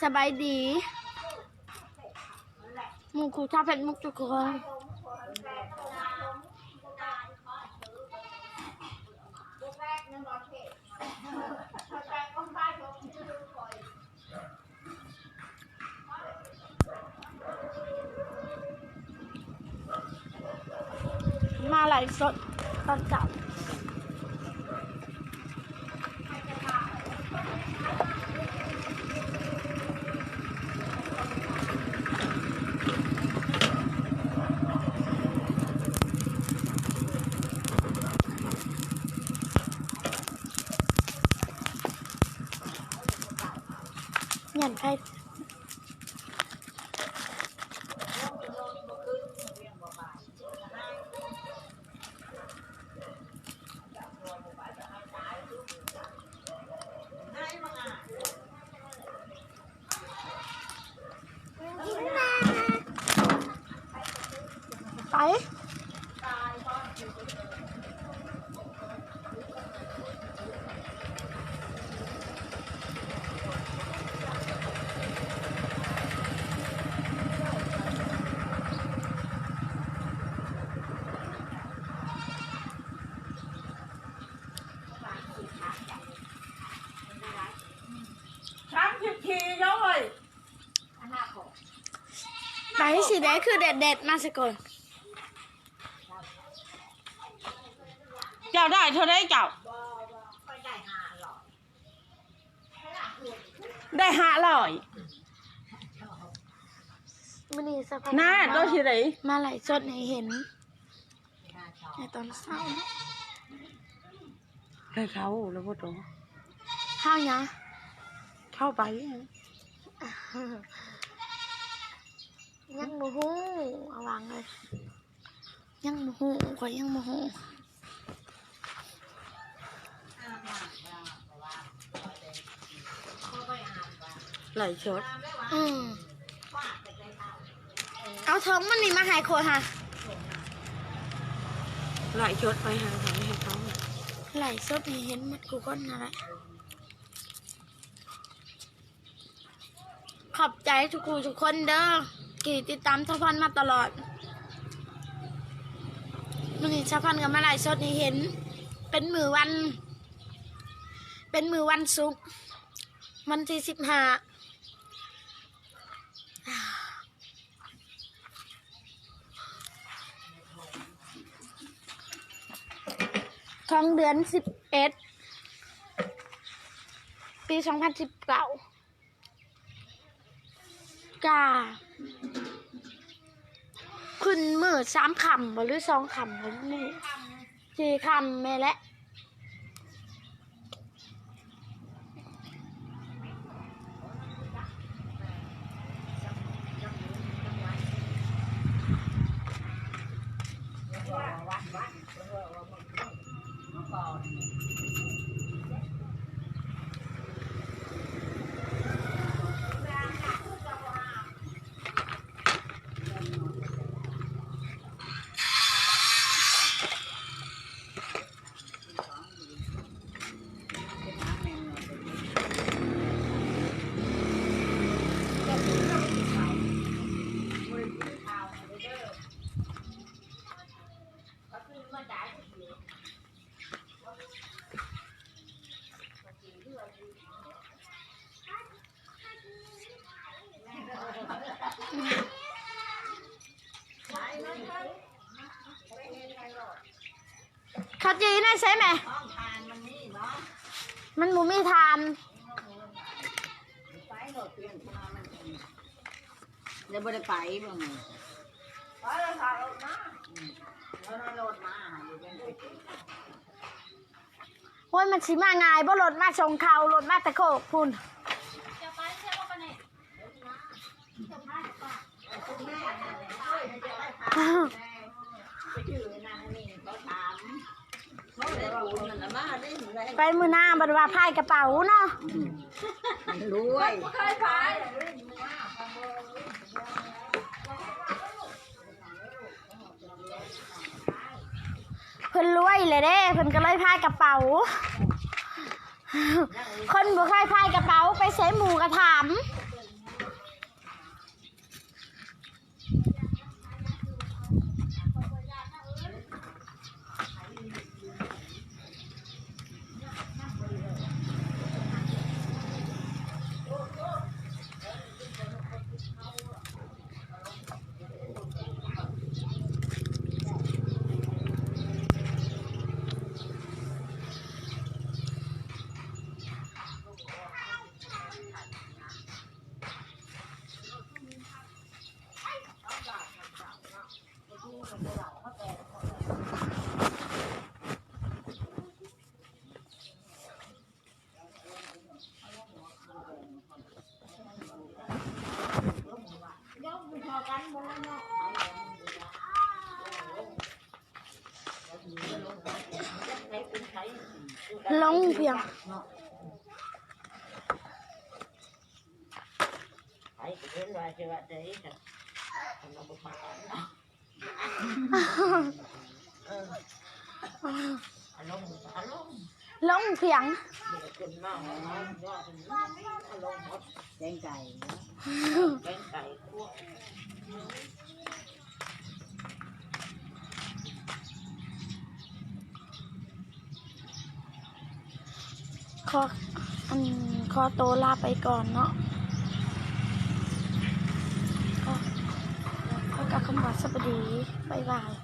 สบายดีหมูคูชาเผ็ดมุกทุกคนมาไหลสดตอนจับเงินใครไปไปสีแดงคือเด็ดๆมาสกุลเจ้าได้เท่าได้เจ้าได้500มันนี่สักพัก น่าโดนที่ไหนมาไหลสดให้เห็นในตอนเช้าเนาะ ได้เขาแล้วบ่โต ข้าวยัง เข้าไปยังโมโหเอาวางเลยยังโมโหกว่ายังโมโหไหลชดเอาท้องมันนี่มาหายโคค่ะไหลชดไปหาเขาให้เขาไหลสดให้เห็นมัดกูก้นนั่นแหละขอบใจทุกคนเด้อกี่ติดตามชาวพันมาตลอดมันนี่ชาวพันกับมาไหลสดให้เห็นเป็นมือวันศุกร์วันที่15ของเดือน11 ปี2019กาขึ้นมือ3 คำหรือ2 คำหรือนี่4 คำแม่และเขาจีน่าใช่ไหมมันหมูมีทานเดี๋ยวบ่ได้ไปบ่ไงไปแล้วถ่ายรถมาแล้วรถมาโอ้ยมันสิมาง่ายบ่รถมาส่งเขารถมาตะโคกพุ่นไปมือหน้าบัดว่าพายกระเป๋าเนาะรวยเพิ่นรวยเลยเด้เพิ่นก็เลยพายกระเป๋าคนบ่เคยพายกระเป๋าไปใช้หมูกระถาม เพียง ไปเห็นว่าจะว่าจะอีกอ่ะเราบุกมาก่อนเนาะอารมณ์ ลงเพียง เดี๋ยวขึ้นมาหอมยอดถึงอารมณ์หมดแกงไก่แกงไก่คั่ว ขอโตวลาไปก่อนเนาะขอกล่าวคำว่าสวัสดีบ๊ายบาย